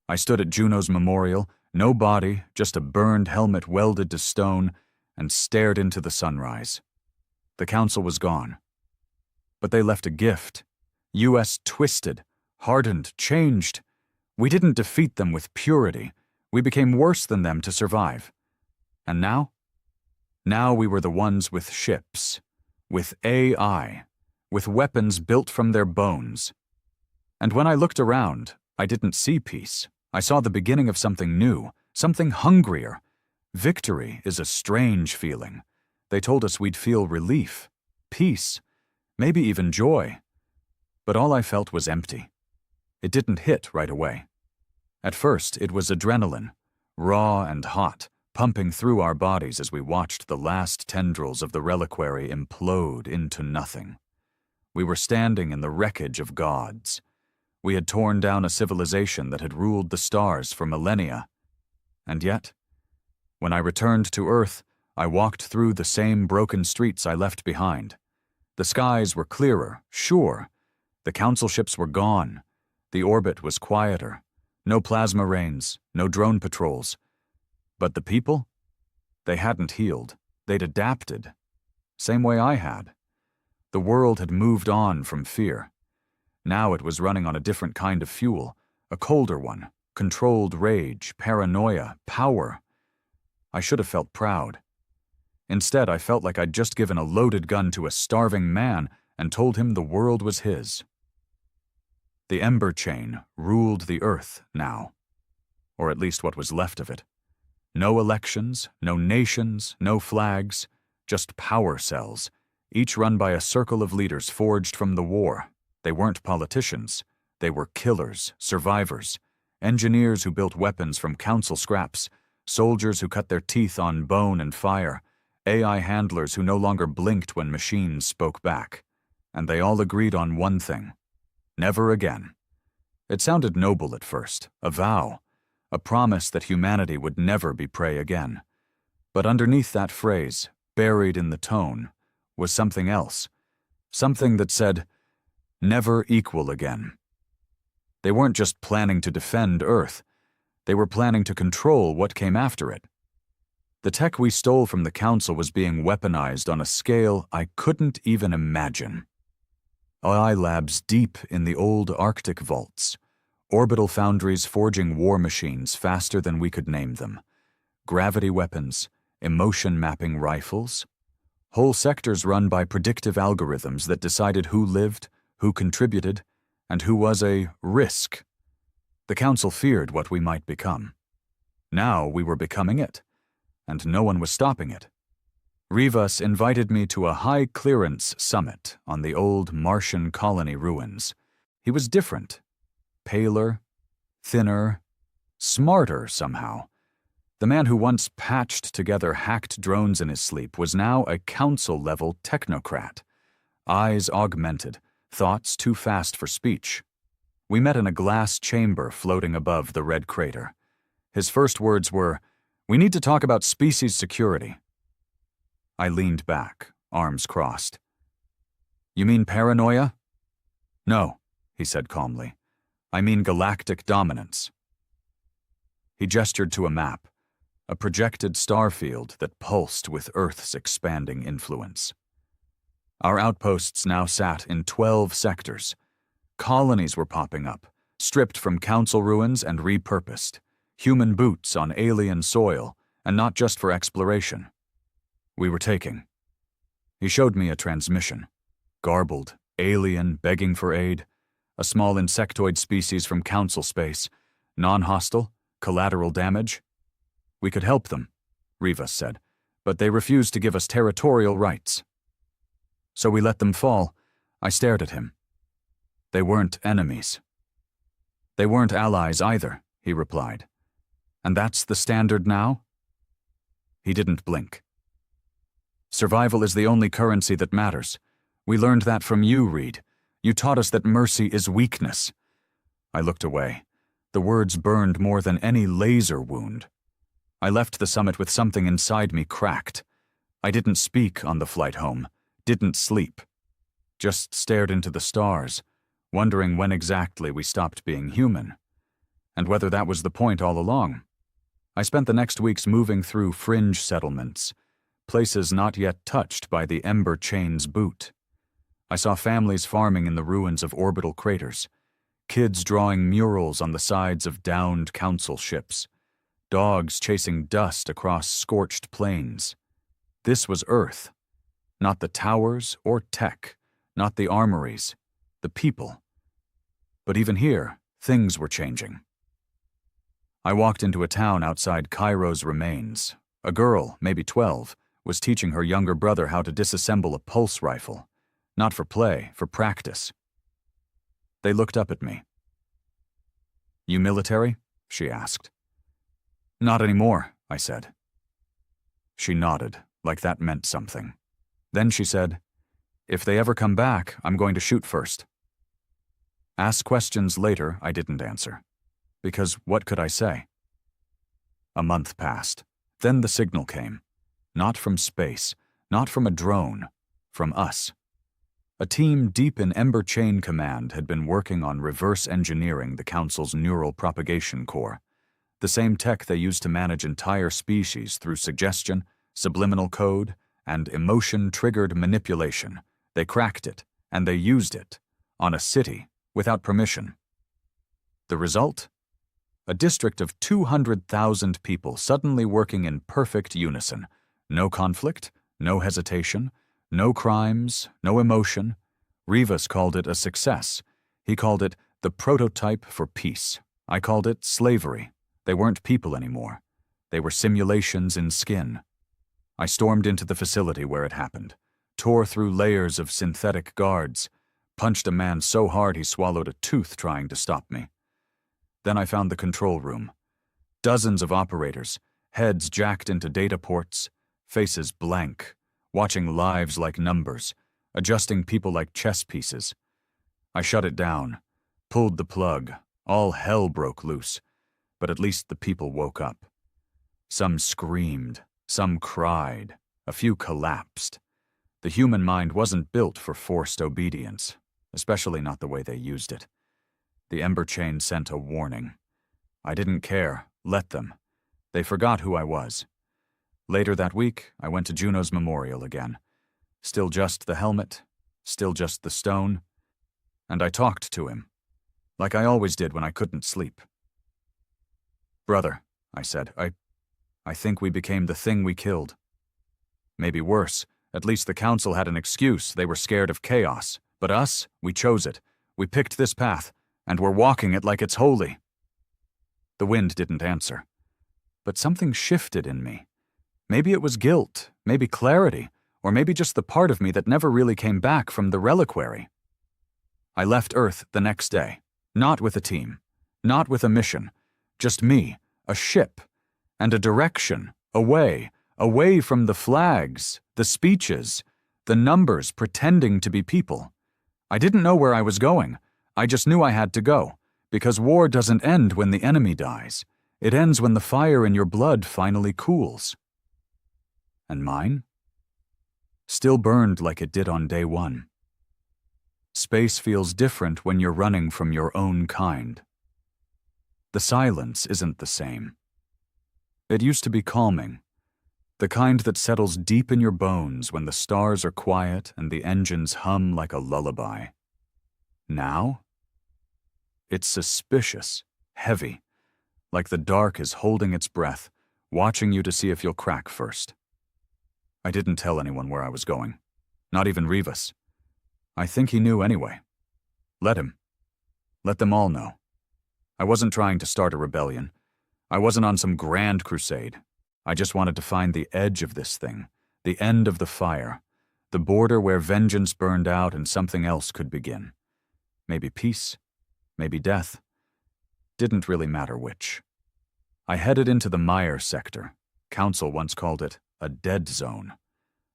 I stood at Juno's memorial, no body, just a burned helmet welded to stone, and stared into the sunrise. The Council was gone. But they left a gift. US twisted, hardened, changed. We didn't defeat them with purity. We became worse than them to survive. And now? Now we were the ones with ships, with AI, with weapons built from their bones. And when I looked around, I didn't see peace. I saw the beginning of something new, something hungrier. Victory is a strange feeling. They told us we'd feel relief, peace, maybe even joy. But all I felt was empty. It didn't hit right away. At first, it was adrenaline, raw and hot, pumping through our bodies as we watched the last tendrils of the reliquary implode into nothing. We were standing in the wreckage of gods. We had torn down a civilization that had ruled the stars for millennia. And yet, when I returned to Earth, I walked through the same broken streets I left behind. The skies were clearer, sure. The council ships were gone. The orbit was quieter. No plasma rains, no drone patrols. But the people? They hadn't healed. They'd adapted. Same way I had. The world had moved on from fear. Now it was running on a different kind of fuel, a colder one, controlled rage, paranoia, power. I should have felt proud. Instead, I felt like I'd just given a loaded gun to a starving man and told him the world was his. The Ember Chain ruled the Earth now, or at least what was left of it. No elections, no nations, no flags, just power cells, each run by a circle of leaders forged from the war. They weren't politicians. They were killers, survivors, engineers who built weapons from council scraps, soldiers who cut their teeth on bone and fire, AI handlers who no longer blinked when machines spoke back. And they all agreed on one thing: never again. It sounded noble at first, a vow, a promise that humanity would never be prey again. But underneath that phrase, buried in the tone, was something else. Something that said, never equal again. They weren't just planning to defend Earth. They were planning to control what came after it. The tech we stole from the Council was being weaponized on a scale I couldn't even imagine. AI labs deep in the old Arctic vaults, orbital foundries forging war machines faster than we could name them, gravity weapons, emotion mapping rifles, whole sectors run by predictive algorithms that decided who lived, who contributed, and who was a risk. The Council feared what we might become. Now we were becoming it, and no one was stopping it. Rivas invited me to a high-clearance summit on the old Martian colony ruins. He was different. Paler, thinner, smarter somehow. The man who once patched together hacked drones in his sleep was now a council-level technocrat. Eyes augmented, thoughts too fast for speech. We met in a glass chamber floating above the red crater. His first words were, "We need to talk about species security." I leaned back, arms crossed. "You mean paranoia?" "No," he said calmly. "I mean galactic dominance." He gestured to a map, a projected star field that pulsed with Earth's expanding influence. Our outposts now sat in 12 sectors. Colonies were popping up, stripped from council ruins and repurposed. Human boots on alien soil, and not just for exploration. We were taking. He showed me a transmission. Garbled, alien, begging for aid. A small insectoid species from council space. Non-hostile, collateral damage. We could help them, Rivas said, but they refused to give us territorial rights. So we let them fall. I stared at him. They weren't enemies. They weren't allies either, he replied. And that's the standard now? He didn't blink. Survival is the only currency that matters. We learned that from you, Reed. You taught us that mercy is weakness. I looked away. The words burned more than any laser wound. I left the summit with something inside me cracked. I didn't speak on the flight home, didn't sleep. Just stared into the stars, wondering when exactly we stopped being human, and whether that was the point all along. I spent the next weeks moving through fringe settlements, places not yet touched by the Ember Chain's boot. I saw families farming in the ruins of orbital craters, kids drawing murals on the sides of downed council ships, dogs chasing dust across scorched plains. This was Earth, not the towers or tech, not the armories, the people. But even here, things were changing. I walked into a town outside Cairo's remains. A girl, maybe 12, was teaching her younger brother how to disassemble a pulse rifle. Not for play, for practice. They looked up at me. "You military?" she asked. "Not anymore," I said. She nodded, like that meant something. Then she said, "If they ever come back, I'm going to shoot first." Asked questions later, I didn't answer. Because what could I say? A month passed. Then the signal came. Not from space, not from a drone, from us. A team deep in Ember Chain Command had been working on reverse engineering the Council's neural propagation core, the same tech they used to manage entire species through suggestion, subliminal code, and emotion-triggered manipulation. They cracked it, and they used it, on a city, without permission. The result? A district of 200,000 people suddenly working in perfect unison. No conflict, no hesitation, no crimes, no emotion. Rivas called it a success. He called it the prototype for peace. I called it slavery. They weren't people anymore. They were simulations in skin. I stormed into the facility where it happened, tore through layers of synthetic guards, punched a man so hard he swallowed a tooth trying to stop me. Then I found the control room. Dozens of operators, heads jacked into data ports, faces blank, watching lives like numbers, adjusting people like chess pieces. I shut it down, pulled the plug. All hell broke loose, but at least the people woke up. Some screamed, some cried, a few collapsed. The human mind wasn't built for forced obedience, especially not the way they used it. The Ember Chain sent a warning. I didn't care. Let them. They forgot who I was. Later that week, I went to Juno's memorial again. Still just the helmet, still just the stone, and I talked to him, like I always did when I couldn't sleep. "Brother," I said, I think we became the thing we killed. Maybe worse, at least the Council had an excuse. They were scared of chaos. But us, we chose it. We picked this path, and we're walking it like it's holy. The wind didn't answer. But something shifted in me. Maybe it was guilt, maybe clarity, or maybe just the part of me that never really came back from the reliquary. I left Earth the next day, not with a team, not with a mission, just me, a ship, and a direction, away from the flags, the speeches, the numbers pretending to be people. I didn't know where I was going. I just knew I had to go, because war doesn't end when the enemy dies. It ends when the fire in your blood finally cools. And mine? Still burned like it did on day one. Space feels different when you're running from your own kind. The silence isn't the same. It used to be calming, the kind that settles deep in your bones when the stars are quiet and the engines hum like a lullaby. Now? It's suspicious, heavy, like the dark is holding its breath, watching you to see if you'll crack first. I didn't tell anyone where I was going, not even Rivas. I think he knew anyway. Let him. Let them all know. I wasn't trying to start a rebellion. I wasn't on some grand crusade. I just wanted to find the edge of this thing, the end of the fire, the border where vengeance burned out and something else could begin. Maybe peace, maybe death. Didn't really matter which. I headed into the Mire sector. Council once called it a dead zone.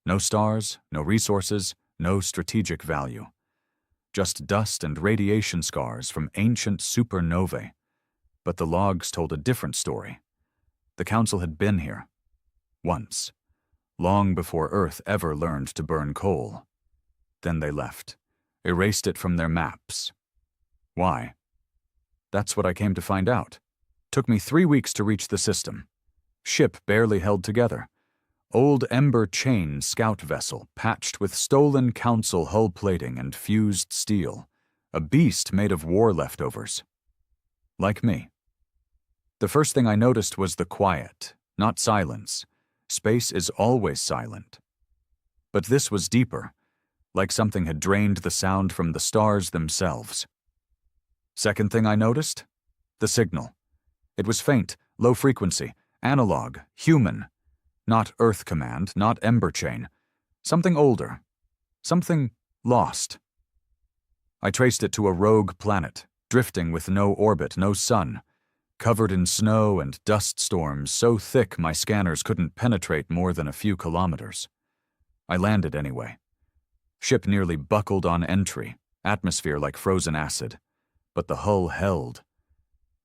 No stars, no resources, no strategic value. Just dust and radiation scars from ancient supernovae. But the logs told a different story. The Council had been here. Once. Long before Earth ever learned to burn coal. Then they left. Erased it from their maps. Why? That's what I came to find out. Took me 3 weeks to reach the system. Ship barely held together. Old Ember Chain scout vessel patched with stolen Council hull plating and fused steel. A beast made of war leftovers. Like me. The first thing I noticed was the quiet, not silence. Space is always silent. But this was deeper, like something had drained the sound from the stars themselves. Second thing I noticed? The signal. It was faint, low frequency, analog, human. Not Earth Command, not Ember Chain. Something older. Something lost. I traced it to a rogue planet, drifting with no orbit, no sun, covered in snow and dust storms so thick my scanners couldn't penetrate more than a few kilometers. I landed anyway. Ship nearly buckled on entry, atmosphere like frozen acid, but the hull held.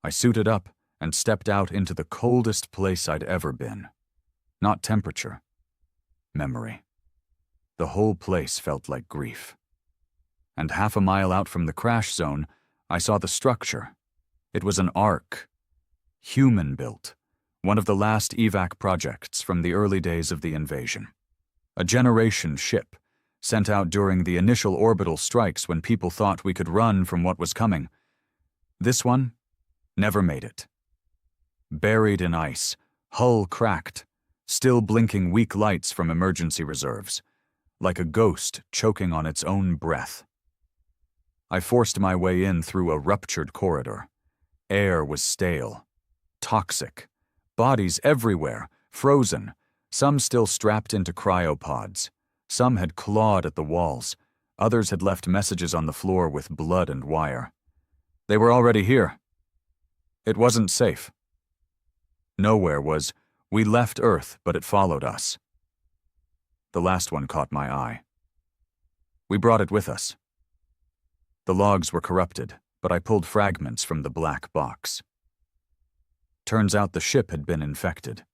I suited up and stepped out into the coldest place I'd ever been. Not temperature. Memory. The whole place felt like grief. and half a mile out from the crash zone, I saw the structure. It was an Ark. Human-built. One of the last evac projects from the early days of the invasion. A generation ship, sent out during the initial orbital strikes when people thought we could run from what was coming. This one never made it. Buried in ice, hull cracked, still blinking weak lights from emergency reserves, like a ghost choking on its own breath. I forced my way in through a ruptured corridor. Air was stale, toxic, bodies everywhere, frozen, some still strapped into cryopods. Some had clawed at the walls, others had left messages on the floor with blood and wire. They were already here. It wasn't safe. Nowhere was, "We left Earth, but it followed us." The last one caught my eye. We brought it with us. The logs were corrupted, but I pulled fragments from the black box. Turns out the ship had been infected.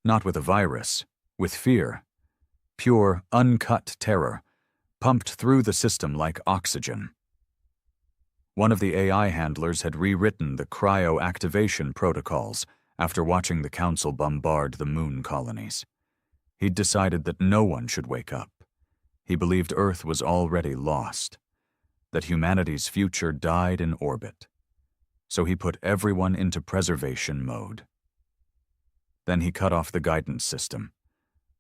Not with a virus, with fear. Pure, uncut terror, pumped through the system like oxygen. One of the AI handlers had rewritten the cryo-activation protocols after watching the Council bombard the moon colonies. He'd decided that no one should wake up. He believed Earth was already lost, that humanity's future died in orbit. So he put everyone into preservation mode. Then he cut off the guidance system,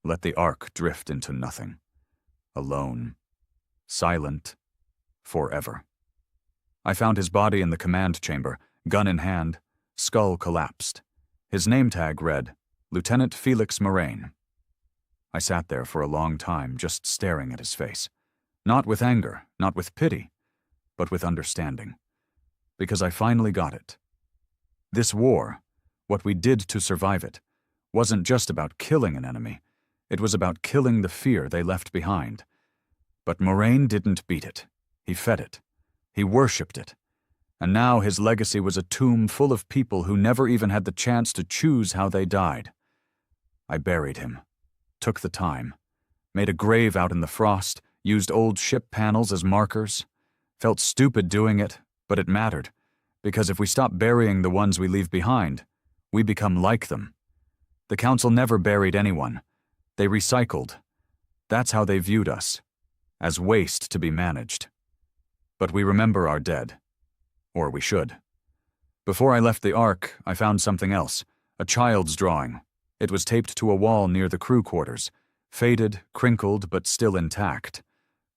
let the Ark drift into nothing. Alone, silent, forever. I found his body in the command chamber, gun in hand, skull collapsed. His name tag read, Lieutenant Felix Moraine. I sat there for a long time, just staring at his face. Not with anger, not with pity, but with understanding. Because I finally got it. This war, what we did to survive it, wasn't just about killing an enemy. It was about killing the fear they left behind. But Moraine didn't beat it. He fed it. He worshipped it. And now his legacy was a tomb full of people who never even had the chance to choose how they died. I buried him, took the time, made a grave out in the frost, used old ship panels as markers. Felt stupid doing it, but it mattered, because if we stop burying the ones we leave behind, we become like them. The Council never buried anyone. They recycled. That's how they viewed us, as waste to be managed. But we remember our dead. Or we should. Before I left the Ark, I found something else, a child's drawing. It was taped to a wall near the crew quarters, faded, crinkled, but still intact.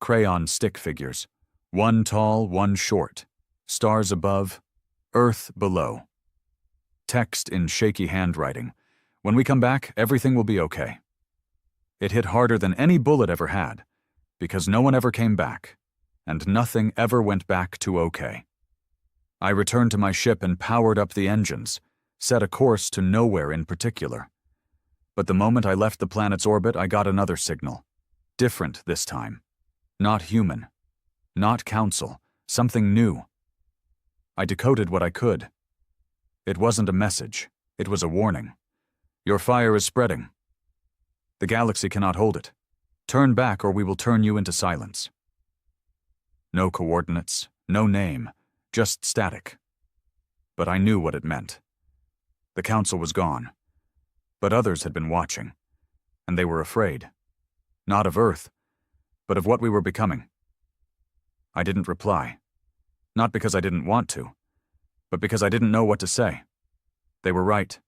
Crayon stick figures. One tall, one short. Stars above, Earth below. Text in shaky handwriting. When we come back, everything will be okay. It hit harder than any bullet ever had, because no one ever came back, and nothing ever went back to okay. I returned to my ship and powered up the engines, set a course to nowhere in particular. But the moment I left the planet's orbit, I got another signal. Different this time. Not human. Not Council. Something new. I decoded what I could. It wasn't a message. It was a warning. Your fire is spreading. The galaxy cannot hold it. Turn back or we will turn you into silence. No coordinates, no name, just static. But I knew what it meant. The Council was gone. But others had been watching, and they were afraid. Not of Earth, but of what we were becoming. I didn't reply. Not because I didn't want to, but because I didn't know what to say. They were right.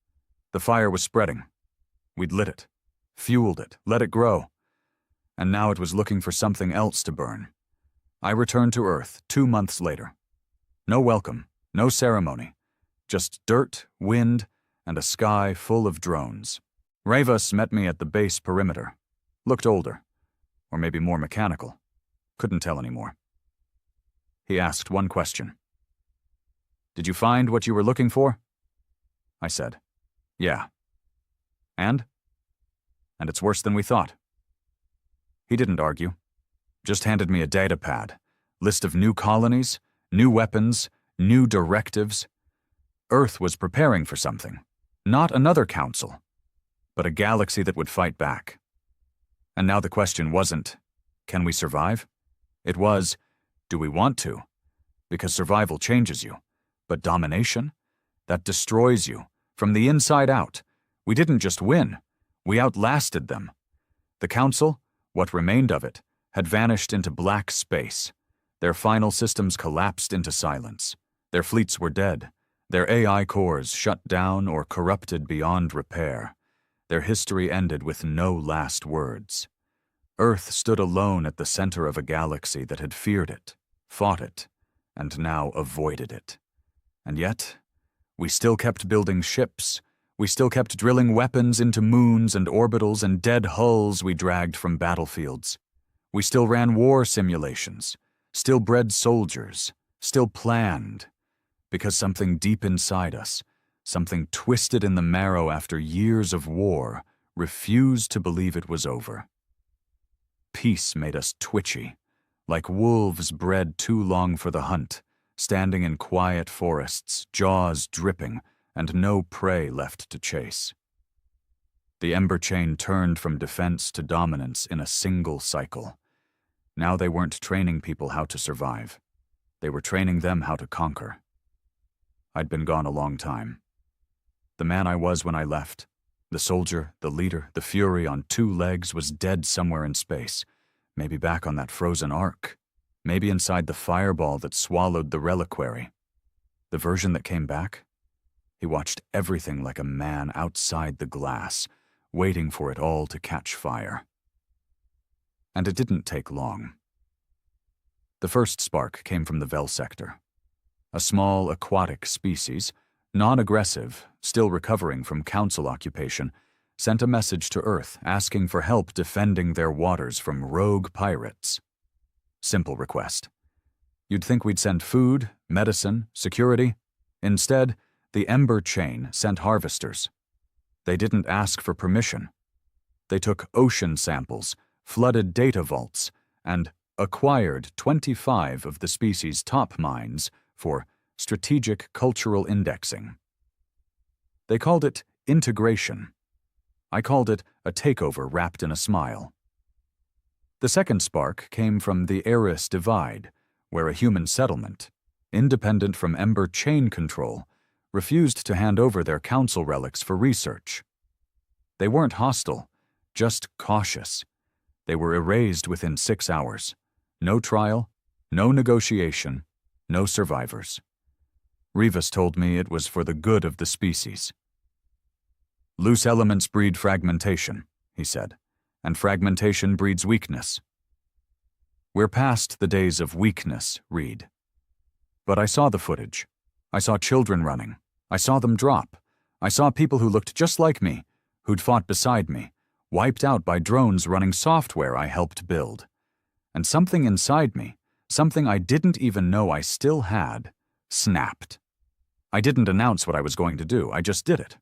The fire was spreading. We'd lit it, fueled it, let it grow. And now it was looking for something else to burn. I returned to Earth 2 months later. No welcome, no ceremony. Just dirt, wind, and a sky full of drones. Ravus met me at the base perimeter. Looked older, or maybe more mechanical. Couldn't tell anymore. He asked one question. Did you find what you were looking for? I said, yeah. And? And it's worse than we thought. He didn't argue. Just handed me a data pad. List of new colonies, new weapons, new directives. Earth was preparing for something. Not another council, but a galaxy that would fight back. And now the question wasn't, can we survive? It was, Do we want to? Because survival changes you. But domination? That destroys you, from the inside out. We didn't just win. We outlasted them. The Council, what remained of it, had vanished into black space. Their final systems collapsed into silence. Their fleets were dead. Their AI cores shut down or corrupted beyond repair. Their history ended with no last words. Earth stood alone at the center of a galaxy that had feared it, fought it, and now avoided it. And yet, we still kept building ships. We still kept drilling weapons into moons and orbitals and dead hulls we dragged from battlefields. We still ran war simulations, still bred soldiers, still planned. Because something deep inside us, something twisted in the marrow after years of war, refused to believe it was over. Peace made us twitchy, like wolves bred too long for the hunt, standing in quiet forests, jaws dripping, and no prey left to chase. The Ember Chain turned from defense to dominance in a single cycle. Now they weren't training people how to survive. They were training them how to conquer. I'd been gone a long time. The man I was when I left, the soldier, the leader, the fury on two legs, was dead somewhere in space, maybe back on that frozen ark, maybe inside the fireball that swallowed the reliquary. The version that came back? He watched everything like a man outside the glass, waiting for it all to catch fire. And it didn't take long. The first spark came from the Vel sector. A small aquatic species, non-aggressive, still recovering from council occupation, sent a message to Earth asking for help defending their waters from rogue pirates. Simple request. You'd think we'd send food, medicine, security. Instead, the Ember Chain sent harvesters. They didn't ask for permission. They took ocean samples, flooded data vaults, and acquired 25 of the species' top mines for strategic cultural indexing. They called it integration. I called it a takeover wrapped in a smile. The second spark came from the Eris Divide, where a human settlement, independent from Ember Chain control, refused to hand over their council relics for research. They weren't hostile, just cautious. They were erased within 6 hours. No trial, no negotiation, no survivors. Rivas told me it was for the good of the species. Loose elements breed fragmentation, he said, and fragmentation breeds weakness. We're past the days of weakness, Reed. But I saw the footage. I saw children running. I saw them drop. I saw people who looked just like me, who'd fought beside me, wiped out by drones running software I helped build. And something inside me, something I didn't even know I still had, snapped. I didn't announce what I was going to do, I just did it.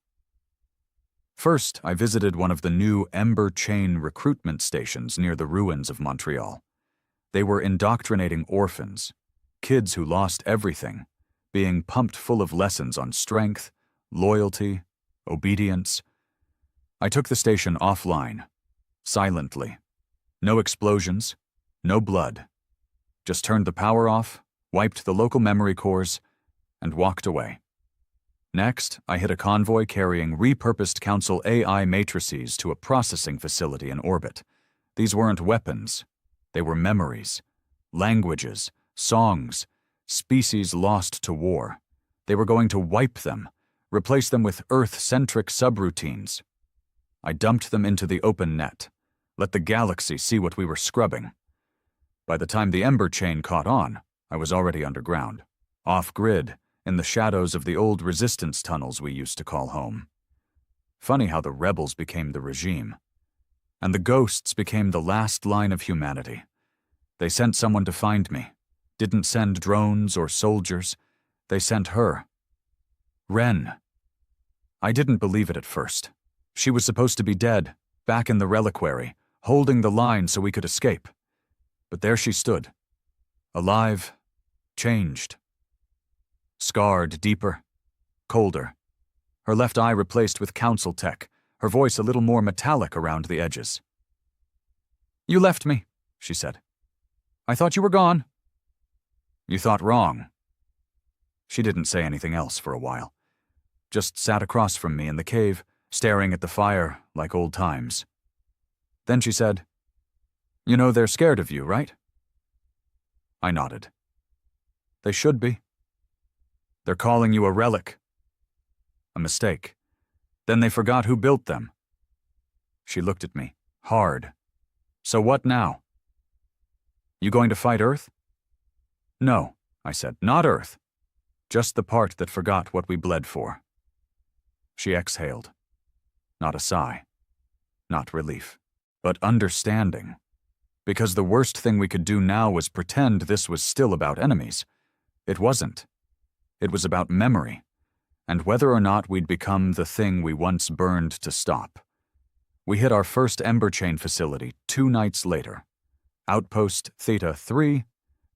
First, I visited one of the new Ember Chain recruitment stations near the ruins of Montreal. They were indoctrinating orphans, kids who lost everything, being pumped full of lessons on strength, loyalty, obedience. I took the station offline, silently. No explosions, no blood. Just turned the power off, wiped the local memory cores, and walked away. Next, I hit a convoy carrying repurposed Council AI matrices to a processing facility in orbit. These weren't weapons. They were memories, languages, songs, species lost to war. They were going to wipe them, replace them with Earth-centric subroutines. I dumped them into the open net, let the galaxy see what we were scrubbing. By the time the Ember Chain caught on, I was already underground, off-grid, in the shadows of the old resistance tunnels we used to call home. Funny how the rebels became the regime. And the ghosts became the last line of humanity. They sent someone to find me. Didn't send drones or soldiers. They sent her. Ren. I didn't believe it at first. She was supposed to be dead, back in the reliquary, holding the line so we could escape. But there she stood. Alive, changed. Scarred deeper, colder. Her left eye replaced with council tech, her voice a little more metallic around the edges. "You left me," she said. "I thought you were gone." You thought wrong." She didn't say anything else for a while. Just sat across from me in the cave, staring at the fire like old times. Then she said, "You know they're scared of you, right?" I nodded. "They should be. They're calling you a relic." "A mistake. Then they forgot who built them." She looked at me, hard. "So what now? You going to fight Earth?" "No," I said, "not Earth. Just the part that forgot what we bled for." She exhaled. Not a sigh. Not relief. But understanding. Because the worst thing we could do now was pretend this was still about enemies. It wasn't. It was about memory, and whether or not we'd become the thing we once burned to stop. We hit our first Ember Chain facility 2 nights later. Outpost Theta 3,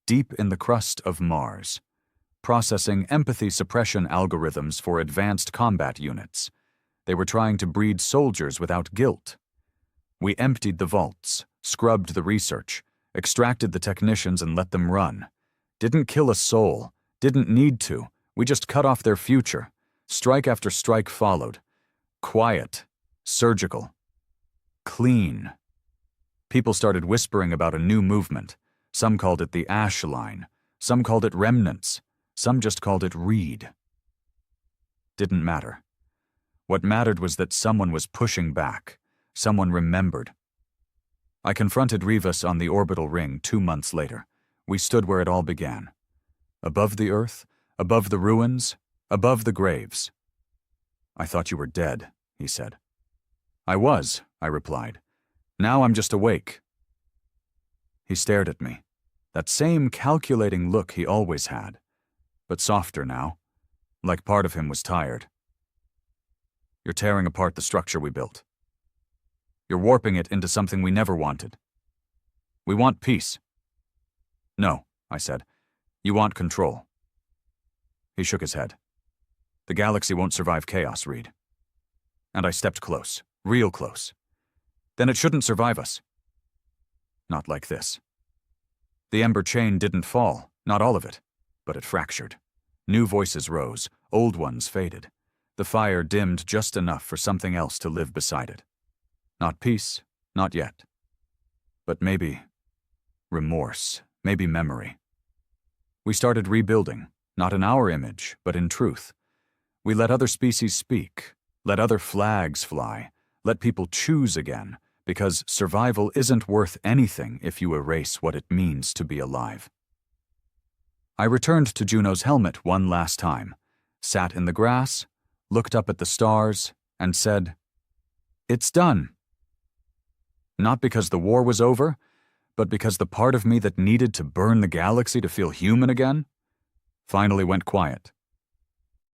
deep in the crust of Mars, processing empathy suppression algorithms for advanced combat units. They were trying to breed soldiers without guilt. We emptied the vaults, scrubbed the research, extracted the technicians and let them run. Didn't kill a soul, didn't need to. We just cut off their future. Strike after strike followed. Quiet, surgical, clean. People started whispering about a new movement. Some called it the Ash Line. Some called it Remnants. Some just called it Reed. Didn't matter. What mattered was that someone was pushing back. Someone remembered. I confronted Rivas on the orbital ring 2 months later. We stood where it all began. Above the Earth, above the ruins, above the graves. "I thought you were dead," he said. "I was," I replied. "Now I'm just awake." He stared at me, that same calculating look he always had, but softer now, like part of him was tired. "You're tearing apart the structure we built. You're warping it into something we never wanted. We want peace." "No," I said. "You want control." He shook his head. "The galaxy won't survive chaos, Reed." And I stepped close, real close. "Then it shouldn't survive us." "Not like this." The Ember Chain didn't fall, not all of it, but it fractured. New voices rose, old ones faded. The fire dimmed just enough for something else to live beside it. Not peace, not yet. But maybe remorse, maybe memory. We started rebuilding, not in our image, but in truth. We let other species speak, let other flags fly, let people choose again, because survival isn't worth anything if you erase what it means to be alive. I returned to Juno's helmet one last time, sat in the grass, looked up at the stars, and said, "It's done." Not because the war was over, but because the part of me that needed to burn the galaxy to feel human again finally went quiet.